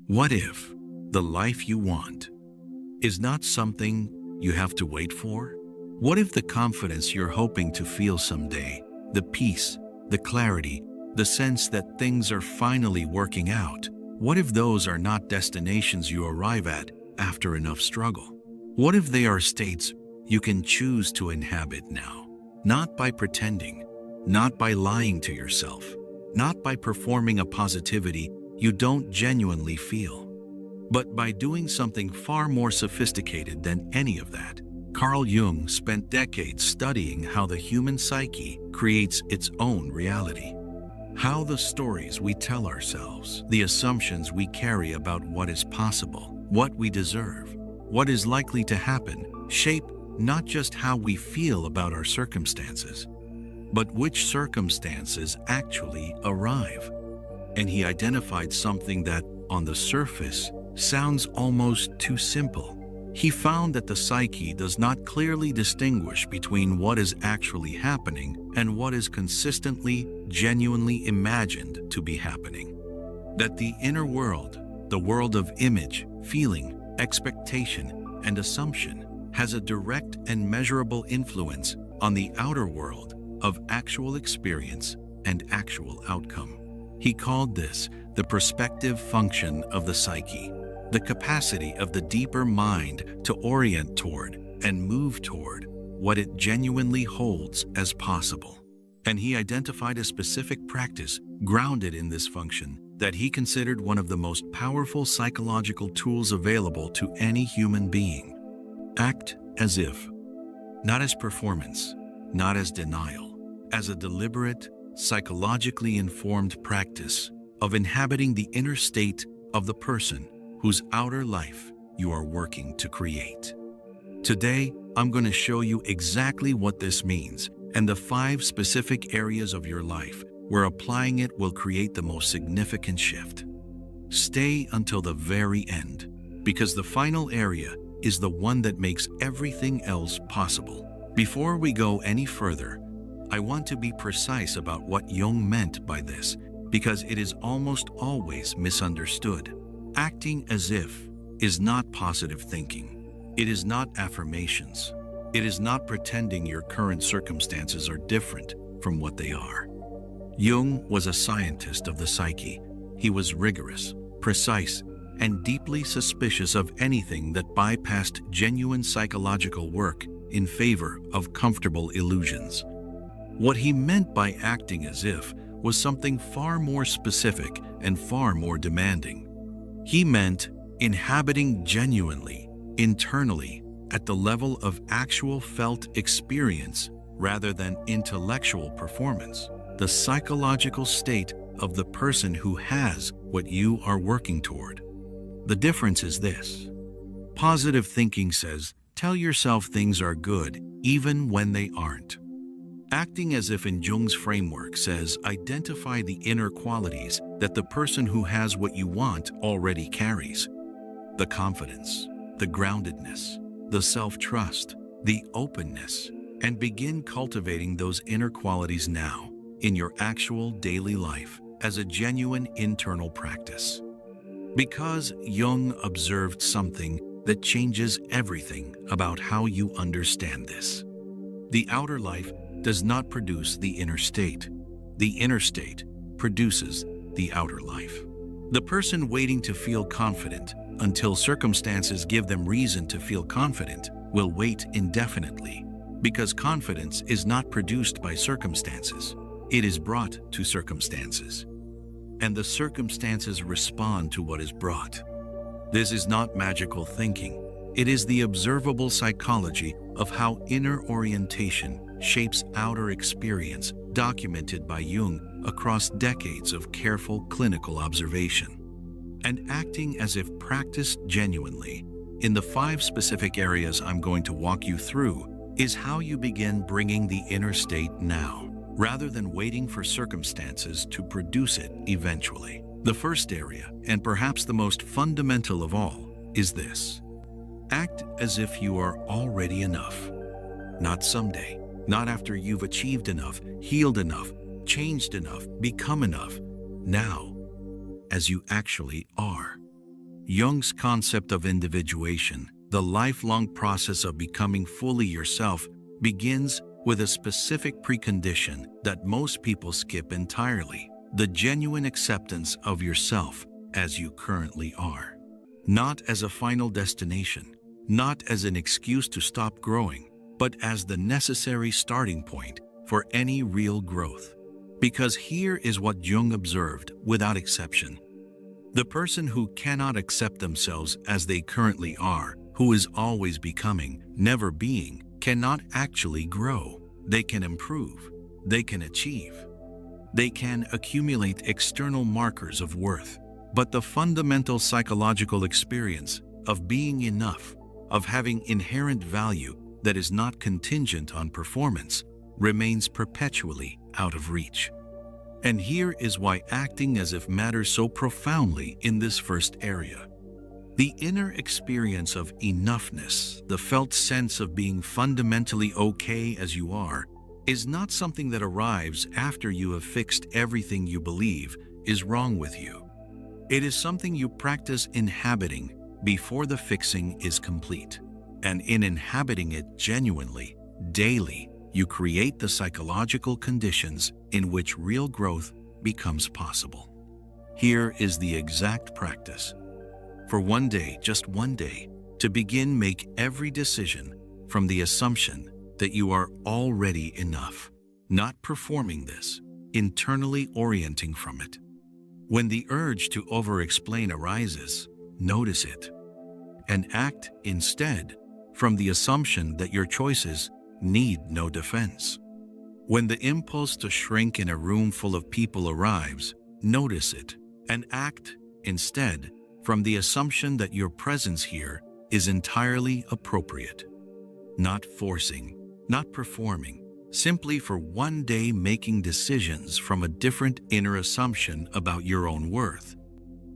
What if the life you want is not something you have to wait for? What if the confidence you're hoping to feel someday, the peace, the clarity, the sense that things are finally working out, what if those are not destinations you arrive at after enough struggle? What if they are states you can choose to inhabit now? Not by pretending, not by lying to yourself, not by performing a positivity you don't genuinely feel, but by doing something far more sophisticated than any of that. Carl Jung spent decades studying how the human psyche creates its own reality. How the stories we tell ourselves, the assumptions we carry about what is possible, what we deserve, what is likely to happen, shape not just how we feel about our circumstances, but which circumstances actually arrive. And he identified something that, on the surface, sounds almost too simple. He found that the psyche does not clearly distinguish between what is actually happening and what is consistently, genuinely imagined to be happening. That the inner world, the world of image, feeling, expectation, and assumption, has a direct and measurable influence on the outer world of actual experience and actual outcome. He called this the perspective function of the psyche, the capacity of the deeper mind to orient toward and move toward what it genuinely holds as possible. And he identified a specific practice grounded in this function that he considered one of the most powerful psychological tools available to any human being. Act as if, not as performance, not as denial, as a deliberate, psychologically informed practice of inhabiting the inner state of the person whose outer life you are working to create. Today, I'm going to show you exactly what this means and the 5 specific areas of your life where applying it will create the most significant shift. Stay until the very end, because the final area is the one that makes everything else possible. Before we go any further, I want to be precise about what Jung meant by this, because it is almost always misunderstood. Acting as if is not positive thinking. It is not affirmations. It is not pretending your current circumstances are different from what they are. Jung was a scientist of the psyche. He was rigorous, precise, and deeply suspicious of anything that bypassed genuine psychological work in favor of comfortable illusions. What he meant by acting as if was something far more specific and far more demanding. He meant inhabiting genuinely, internally, at the level of actual felt experience rather than intellectual performance, the psychological state of the person who has what you are working toward. The difference is this. Positive thinking says, tell yourself things are good even when they aren't. Acting as if in Jung's framework says, identify the inner qualities that the person who has what you want already carries. The confidence, the groundedness, the self-trust, the openness, and begin cultivating those inner qualities now in your actual daily life as a genuine internal practice. Because Jung observed something that changes everything about how you understand this. The outer life does not produce the inner state. The inner state produces the outer life. The person waiting to feel confident until circumstances give them reason to feel confident will wait indefinitely, because confidence is not produced by circumstances. It is brought to circumstances, and the circumstances respond to what is brought. This is not magical thinking. It is the observable psychology of how inner orientation shapes outer experience, documented by Jung across decades of careful clinical observation. And acting as if practiced genuinely, in the 5 specific areas I'm going to walk you through, is how you begin bringing the inner state now, rather than waiting for circumstances to produce it eventually. The first area, and perhaps the most fundamental of all, is this. Act as if you are already enough. Not someday, not after you've achieved enough, healed enough, changed enough, become enough. Now, as you actually are. Jung's concept of individuation, the lifelong process of becoming fully yourself, begins with a specific precondition that most people skip entirely: the genuine acceptance of yourself as you currently are. Not as a final destination, not as an excuse to stop growing, but as the necessary starting point for any real growth. Because here is what Jung observed without exception. The person who cannot accept themselves as they currently are, who is always becoming, never being, cannot actually grow. They can improve. They can achieve. They can accumulate external markers of worth. But the fundamental psychological experience of being enough, of having inherent value that is not contingent on performance, remains perpetually out of reach. And here is why acting as if matters so profoundly in this first area. The inner experience of enoughness, the felt sense of being fundamentally okay as you are, is not something that arrives after you have fixed everything you believe is wrong with you. It is something you practice inhabiting before the fixing is complete. And in inhabiting it genuinely, daily, you create the psychological conditions in which real growth becomes possible. Here is the exact practice. For one day, just one day, to begin, make every decision from the assumption that you are already enough, not performing this, internally orienting from it. When the urge to over-explain arises, notice it, and act instead from the assumption that your choices need no defense. When the impulse to shrink in a room full of people arrives, notice it, and act instead from the assumption that your presence here is entirely appropriate. Not forcing, not performing, simply for one day making decisions from a different inner assumption about your own worth.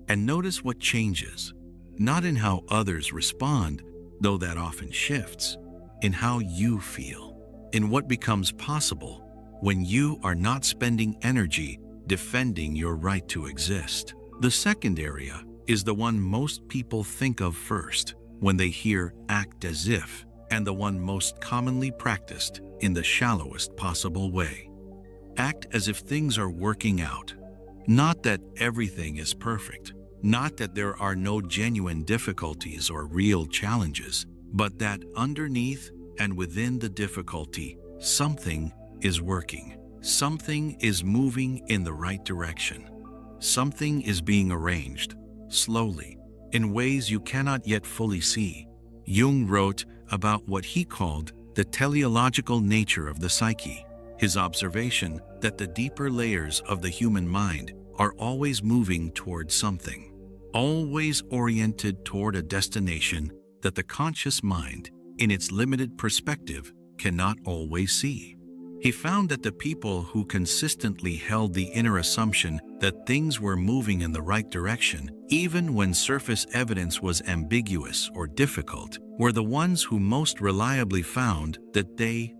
And notice what changes, not in how others respond, though that often shifts, in how you feel, in what becomes possible when you are not spending energy defending your right to exist. The second area is the one most people think of first when they hear act as if, and the one most commonly practiced in the shallowest possible way. Act as if things are working out. Not that everything is perfect, not that there are no genuine difficulties or real challenges, but that underneath and within the difficulty, something is working. Something is moving in the right direction. Something is being arranged, slowly, in ways you cannot yet fully see. Jung wrote about what he called the teleological nature of the psyche, his observation that the deeper layers of the human mind are always moving toward something, always oriented toward a destination that the conscious mind, in its limited perspective, cannot always see. He found that the people who consistently held the inner assumption that things were moving in the right direction, even when surface evidence was ambiguous or difficult, were the ones who most reliably found that they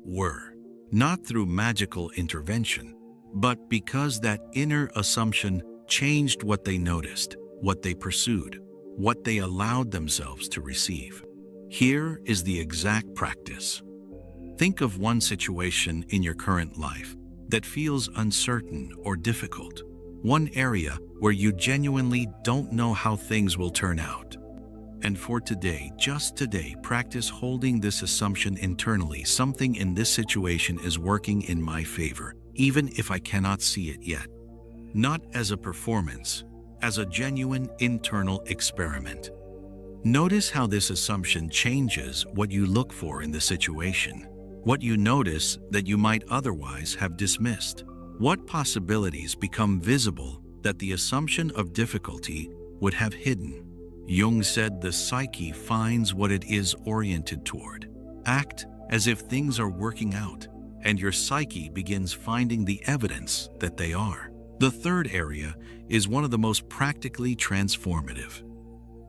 were. Not through magical intervention, but because that inner assumption changed what they noticed, what they pursued, what they allowed themselves to receive. Here is the exact practice. Think of one situation in your current life that feels uncertain or difficult, one area where you genuinely don't know how things will turn out. And for today, just today, practice holding this assumption internally: something in this situation is working in my favor, even if I cannot see it yet. Not as a performance, as a genuine internal experiment. Notice how this assumption changes what you look for in the situation, what you notice that you might otherwise have dismissed, what possibilities become visible that the assumption of difficulty would have hidden. Jung said the psyche finds what it is oriented toward. Act as if things are working out, and your psyche begins finding the evidence that they are. The third area is one of the most practically transformative.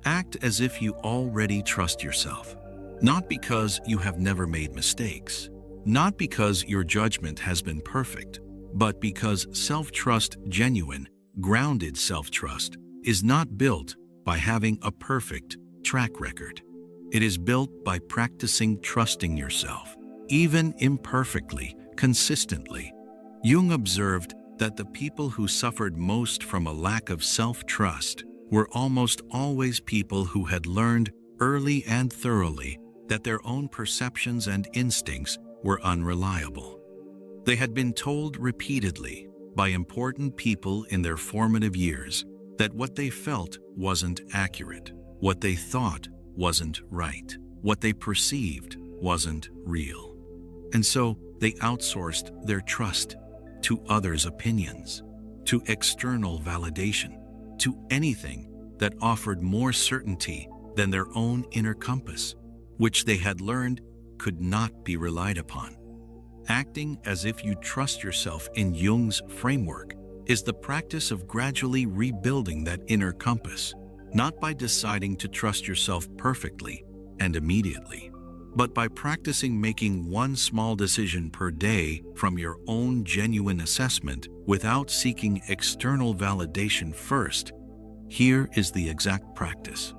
Act as if you already trust yourself. Not because you have never made mistakes, not because your judgment has been perfect, but because self-trust, genuine, grounded self-trust, is not built by having a perfect track record. It is built by practicing trusting yourself, even imperfectly, consistently. Jung observed that the people who suffered most from a lack of self-trust were almost always people who had learned early and thoroughly that their own perceptions and instincts were unreliable. They had been told repeatedly by important people in their formative years that what they felt wasn't accurate, what they thought wasn't right, what they perceived wasn't real. And so they outsourced their trust to others' opinions, to external validation, to anything that offered more certainty than their own inner compass, which they had learned could not be relied upon. Acting as if you trust yourself in Jung's framework is the practice of gradually rebuilding that inner compass, not by deciding to trust yourself perfectly and immediately, but by practicing making one small decision per day from your own genuine assessment without seeking external validation first. Here is the exact practice.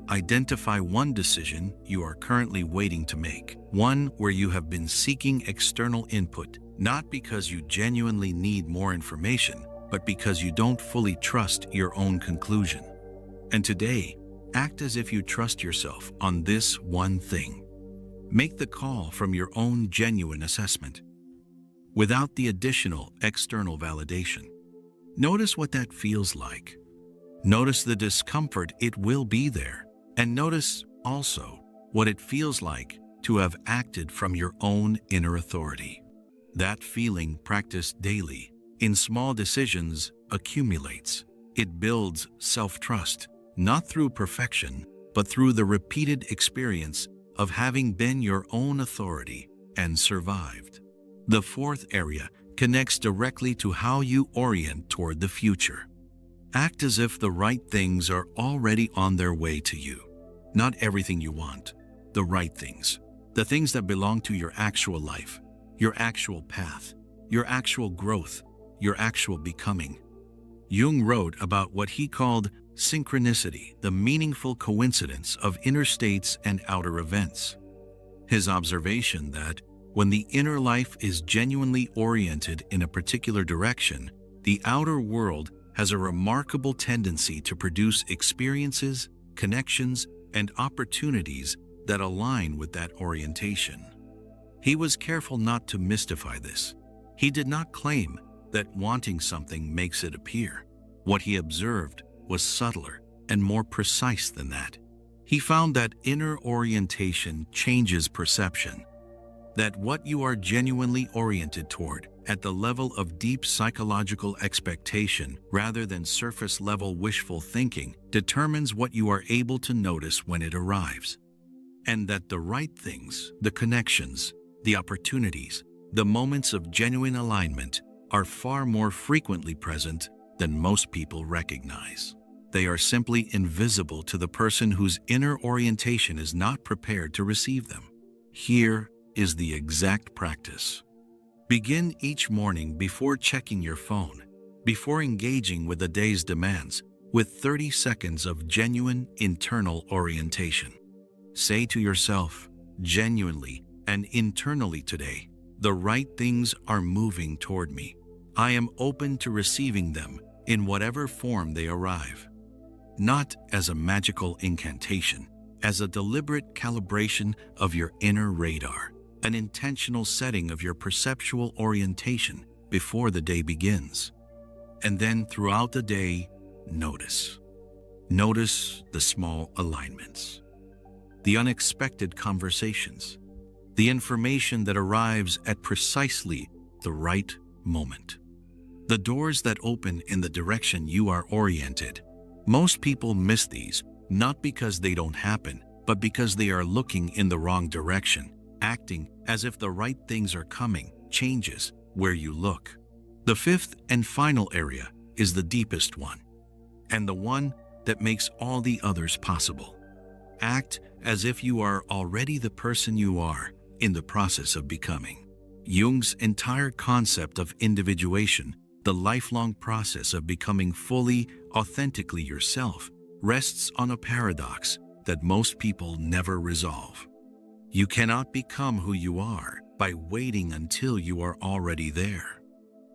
Identify one decision you are currently waiting to make, one where you have been seeking external input, not because you genuinely need more information, but because you don't fully trust your own conclusion. And today, act as if you trust yourself on this one thing. Make the call from your own genuine assessment, without the additional external validation. Notice what that feels like. Notice the discomfort it will be there. And notice also what it feels like to have acted from your own inner authority. That feeling, practiced daily, in small decisions, accumulates. It builds self-trust, not through perfection, but through the repeated experience of having been your own authority and survived. The fourth area connects directly to how you orient toward the future. Act as if the right things are already on their way to you. Not everything you want, the right things. The things that belong to your actual life, your actual path, your actual growth, your actual becoming. Jung wrote about what he called synchronicity, the meaningful coincidence of inner states and outer events. His observation that when the inner life is genuinely oriented in a particular direction, the outer world has a remarkable tendency to produce experiences, connections, and opportunities that align with that orientation. He was careful not to mystify this. He did not claim that wanting something makes it appear. What he observed was subtler and more precise than that. He found that inner orientation changes perception, that what you are genuinely oriented toward at the level of deep psychological expectation rather than surface-level wishful thinking determines what you are able to notice when it arrives. And that the right things, the connections, the opportunities, the moments of genuine alignment are far more frequently present than most people recognize. They are simply invisible to the person whose inner orientation is not prepared to receive them. Here is the exact practice. Begin each morning before checking your phone, before engaging with the day's demands, with 30 seconds of genuine internal orientation. Say to yourself, genuinely and internally today, the right things are moving toward me. I am open to receiving them in whatever form they arrive. Not as a magical incantation, as a deliberate calibration of your inner radar, an intentional setting of your perceptual orientation before the day begins. And then throughout the day, notice. Notice the small alignments, the unexpected conversations, the information that arrives at precisely the right moment. The doors that open in the direction you are oriented. Most people miss these, not because they don't happen, but because they are looking in the wrong direction. Acting as if the right things are coming changes where you look. The fifth and final area is the deepest one, and the one that makes all the others possible. Act as if you are already the person you are in the process of becoming. Jung's entire concept of individuation, the lifelong process of becoming fully, authentically yourself, rests on a paradox that most people never resolve. You cannot become who you are by waiting until you are already there.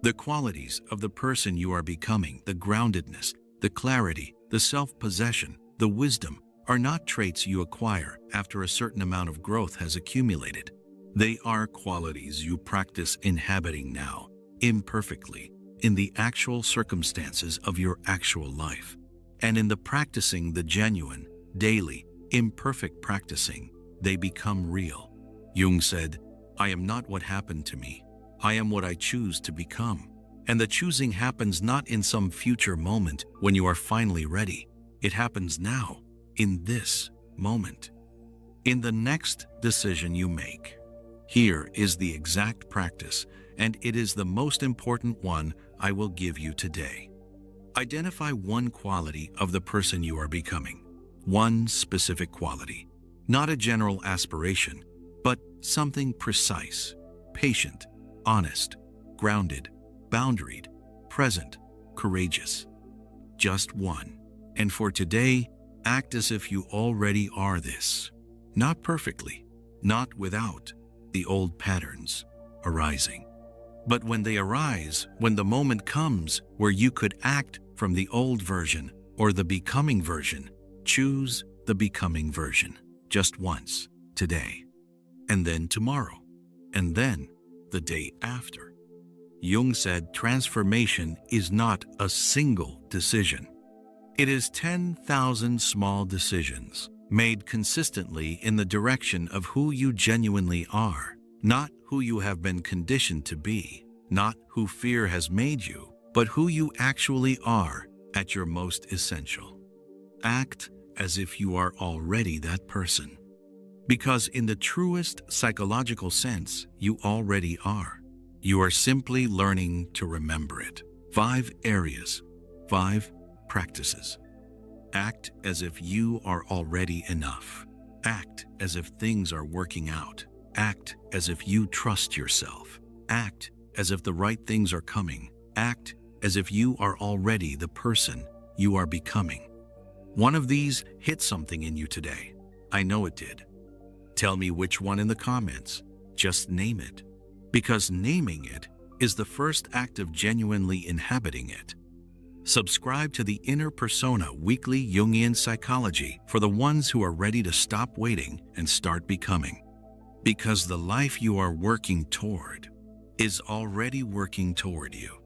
The qualities of the person you are becoming, the groundedness, the clarity, the self-possession, the wisdom, are not traits you acquire after a certain amount of growth has accumulated. They are qualities you practice inhabiting now, imperfectly, in the actual circumstances of your actual life. And in the practicing the genuine, daily, imperfect practicing, they become real. Jung said, "I am not what happened to me. I am what I choose to become." And the choosing happens not in some future moment when you are finally ready. It happens now, in this moment, in the next decision you make. Here is the exact practice, and it is the most important one I will give you today. Identify one quality of the person you are becoming. One specific quality. Not a general aspiration, but something precise, patient, honest, grounded, boundaried, present, courageous. Just one. And for today, act as if you already are this. Not perfectly, not without the old patterns arising. But when they arise, when the moment comes where you could act from the old version or the becoming version, choose the becoming version. Just once, today, and then tomorrow, and then the day after. Jung said transformation is not a single decision. It is 10,000 small decisions made consistently in the direction of who you genuinely are, not who you have been conditioned to be, not who fear has made you, but who you actually are at your most essential. Act as if you are already that person. Because in the truest psychological sense, you already are. You are simply learning to remember it. 5 areas, 5 practices. Act as if you are already enough. Act as if things are working out. Act as if you trust yourself. Act as if the right things are coming. Act as if you are already the person you are becoming. One of these hit something in you today. I know it did. Tell me which one in the comments. Just name it. Because naming it is the first act of genuinely inhabiting it. Subscribe to the Inner Persona Weekly Jungian Psychology for the ones who are ready to stop waiting and start becoming. Because the life you are working toward is already working toward you.